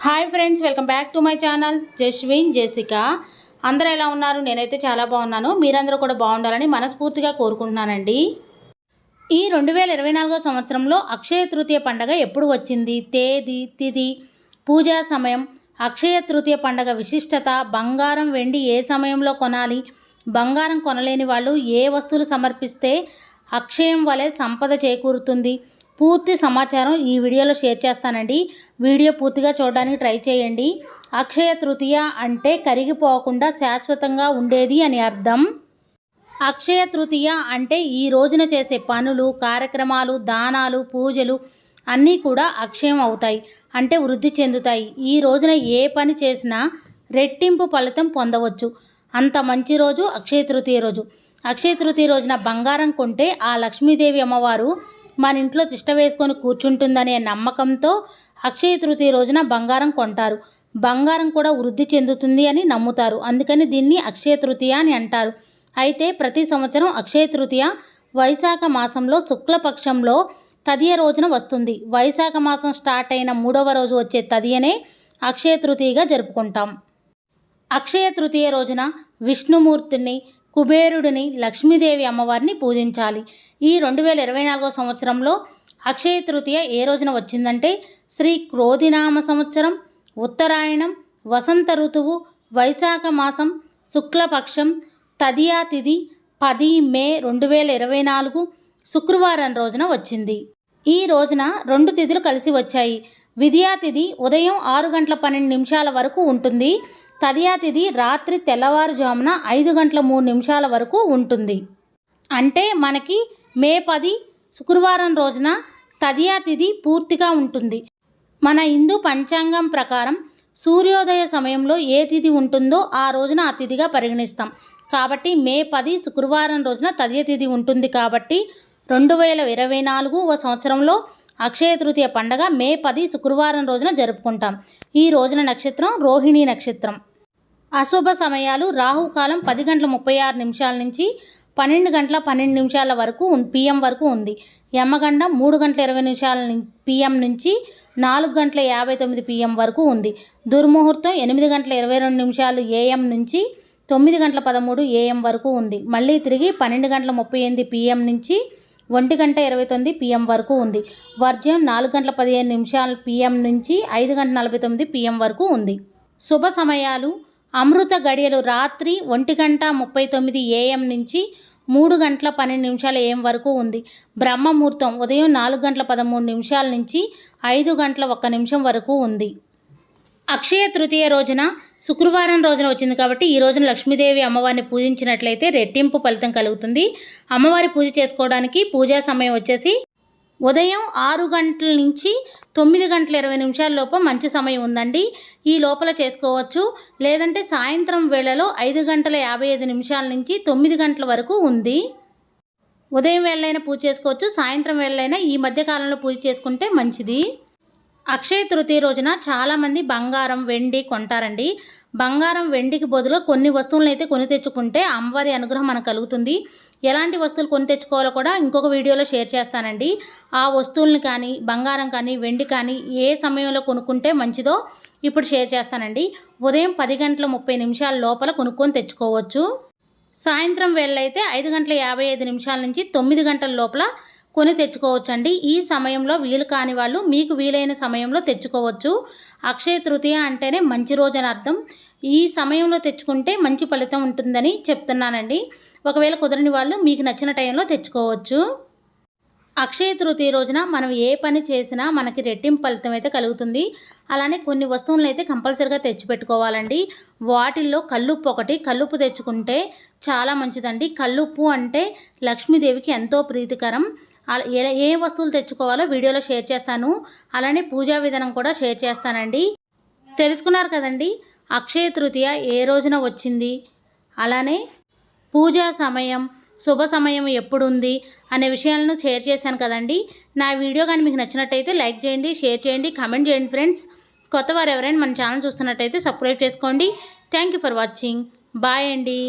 Hi friends, welcome back to my channel Jaswin Jessica. అందరూ ఎలా ఉన్నారు? నేనైతే చాలా బాగున్నాను. మీరందరూ కూడా బాగుండాలని మనస్ఫూర్తిగా కోరుకుంటున్నానండి. ఈ 2024 సంవత్సరంలో అక్షయ తృతీయ పండగ ఎప్పుడు వచ్చింది? తేదీ, తిథి, పూజా సమయం, అక్షయ తృతీయ పండగ విశిష్టత, బంగారం వెండి ఏ సమయంలో కొనాలి, బంగారం కొనలేని వాళ్ళు ఏ వస్తువులు సమర్పిస్తే అక్షయం వలె సంపద చేకూరుతుంది, పూర్తి సమాచారం ఈ వీడియోలో షేర్ చేస్తానండి. వీడియో పూర్తిగా చూడడానికి ట్రై చేయండి. అక్షయ తృతీయ అంటే కరిగిపోకుండా శాశ్వతంగా ఉండేది అని అర్థం. అక్షయ తృతీయ అంటే ఈ రోజున చేసే పనులు, కార్యక్రమాలు, దానాలు, పూజలు అన్నీ కూడా అక్షయం అవుతాయి, అంటే వృద్ధి చెందుతాయి. ఈ రోజున ఏ పని చేసినా రెట్టింపు ఫలితం పొందవచ్చు. అంత మంచి రోజు అక్షయ తృతీయ రోజు. అక్షయ తృతీయ రోజున బంగారం కొంటే ఆ లక్ష్మీదేవి అమ్మవారు మన ఇంట్లో తిష్ట వేసుకొని కూర్చుంటుందనే నమ్మకంతో అక్షయ తృతీయ రోజున బంగారం కొంటారు. బంగారం కూడా వృద్ధి చెందుతుంది అని నమ్ముతారు. అందుకని దీన్ని అక్షయ తృతీయ అని అంటారు. అయితే ప్రతి సంవత్సరం అక్షయ తృతీయ వైశాఖ మాసంలో శుక్లపక్షంలో తదియ రోజున వస్తుంది. వైశాఖ మాసం స్టార్ట్ అయిన 3వ రోజు వచ్చే తదియనే అక్షయ తృతీయగా జరుపుకుంటాం. అక్షయ తృతీయ రోజున విష్ణుమూర్తిని, కుబేరుడిని, లక్ష్మీదేవి అమ్మవారిని పూజించాలి. ఈ 2024 సంవత్సరంలో అక్షయ తృతీయ ఏ రోజున వచ్చిందంటే శ్రీ క్రోధినామ సంవత్సరం, ఉత్తరాయణం, వసంత ఋతువు, వైశాఖ మాసం, శుక్లపక్షం, తదియా తిథి 10 మే 2024 శుక్రవారం రోజున వచ్చింది. ఈ రోజున 2 తిథులు కలిసి వచ్చాయి. విద్యా తిథి ఉదయం 6 గంటల 12 నిమిషాల వరకు ఉంటుంది. తదియా తిథి రాత్రి తెల్లవారుజామున 5 గంటల 3 నిమిషాల వరకు ఉంటుంది. అంటే మనకి మే 10 శుక్రవారం రోజున తదియా తిథి పూర్తిగా ఉంటుంది. మన హిందూ పంచాంగం ప్రకారం సూర్యోదయ సమయంలో ఏ తిథి ఉంటుందో ఆ రోజున ఆ తిథిగా పరిగణిస్తాం. కాబట్టి మే 10 శుక్రవారం రోజున తదియ తిథి ఉంటుంది. కాబట్టి 2024వ సంవత్సరంలో అక్షయ తృతీయ పండగ మే 10 శుక్రవారం రోజున జరుపుకుంటాం. ఈ రోజున నక్షత్రం రోహిణి నక్షత్రం. అశుభ సమయాలు రాహుకాలం 10 గంటల 36 నిమిషాల నుంచి 12 గంటల 12 నిమిషాల వరకు పిఎం వరకు ఉంది. యమగండం 3 గంటల 20 నిమిషాల పిఎం నుంచి 4 గంటల 59 పిఎం వరకు ఉంది. దుర్ముహూర్తం 8 గంటల 22 నిమిషాలు ఏఎం నుంచి 9 గంటల 13 ఏఎం వరకు ఉంది. మళ్ళీ తిరిగి 12 గంటల 38 పిఎం నుంచి 1 గంట 29 పిఎం వరకు ఉంది. వర్జ్యం 4 గంటల 15 నిమిషాల పిఎం నుంచి 5 గంటల 49 పిఎం వరకు ఉంది. శుభ సమయాలు అమృత గడియలు రాత్రి 1 గంట 39 ఏఎం నుంచి 3 గంటల 12 నిమిషాల ఏఎం వరకు ఉంది. బ్రహ్మముహూర్తం ఉదయం 4 గంటల 13 నిమిషాల నుంచి 5 గంటల 1 నిమిషం వరకు ఉంది. అక్షయ తృతీయ రోజున శుక్రవారం రోజున వచ్చింది కాబట్టి ఈ రోజున లక్ష్మీదేవి అమ్మవారిని పూజించినట్లయితే రెట్టింపు ఫలితం కలుగుతుంది. అమ్మవారి పూజ చేసుకోవడానికి పూజా సమయం వచ్చేసి ఉదయం 6 గంటల నుంచి 9 గంటల 20 నిమిషాల లోపు మంచి సమయం ఉందండి. ఈ లోపల చేసుకోవచ్చు. లేదంటే సాయంత్రం వేళలో 5 గంటల 55 నిమిషాల నుంచి 9 గంటల వరకు ఉంది. ఉదయం వేళైనా పూజ చేసుకోవచ్చు, సాయంత్రం వేళైనా ఈ మధ్య కాలంలో పూజ చేసుకుంటే మంచిది. అక్షయ తృతీయ రోజున చాలామంది బంగారం, వెండి కొంటారండి. బంగారం, వెండికి బదులు కొన్ని వస్తువులను అయితే కొని తెచ్చుకుంటే అమ్మవారి అనుగ్రహం మనకు కలుగుతుంది. ఎలాంటి వస్తువులు కొని తెచ్చుకోవాలో కూడా ఇంకొక వీడియోలో షేర్ చేస్తానండి. ఆ వస్తువులను కానీ, బంగారం కానీ, వెండి కానీ ఏ సమయంలో కొనుక్కుంటే మంచిదో ఇప్పుడు షేర్ చేస్తానండి. ఉదయం 10 గంటల 30 నిమిషాల లోపల కొనుక్కొని తెచ్చుకోవచ్చు. సాయంత్రం వేళైతే 5 గంటల 55 నిమిషాల నుంచి 9 గంటల లోపల కొని తెచ్చుకోవచ్చండి. ఈ సమయంలో వీలు కాని వాళ్ళు మీకు వీలైన సమయంలో తెచ్చుకోవచ్చు. అక్షయ తృతీయ అంటేనే మంచి రోజు అని అర్థం. ఈ సమయంలో తెచ్చుకుంటే మంచి ఫలితం ఉంటుందని చెప్తున్నానండి. ఒకవేళ కుదరని వాళ్ళు మీకు నచ్చిన టైంలో తెచ్చుకోవచ్చు. అక్షయ తృతీయ రోజున మనం ఏ పని చేసినా మనకి రెట్టింపు ఫలితం అయితే కలుగుతుంది. అలానే కొన్ని వస్తువులను అయితే కంపల్సరీగా తెచ్చిపెట్టుకోవాలండి. వాటిల్లో కల్లుప్పు ఒకటి. కల్లుప్పు తెచ్చుకుంటే చాలా మంచిదండి. కల్లుప్పు అంటే లక్ష్మీదేవికి ఎంతో ప్రీతికరం. ఏ వస్తువులు తెచ్చుకోవాలో వీడియోలో షేర్ చేస్తాను. అలానే పూజా విధానం కూడా షేర్ చేస్తానండి. తెలుసుకున్నారు కదండి అక్షయ తృతీయ ఏ రోజున వచ్చింది, అలానే పూజా సమయం, శుభ సమయం ఎప్పుడుంది అనే విషయాలను షేర్ చేశాను కదండి. నా వీడియో కానీ మీకు నచ్చినట్టయితే లైక్ చేయండి, షేర్ చేయండి, కామెంట్ చేయండి ఫ్రెండ్స్. కొత్త వారు ఎవరైనా మన ఛానల్ చూస్తున్నట్టయితే సబ్స్క్రైబ్ చేసుకోండి. Thank you for watching. Bye అండి.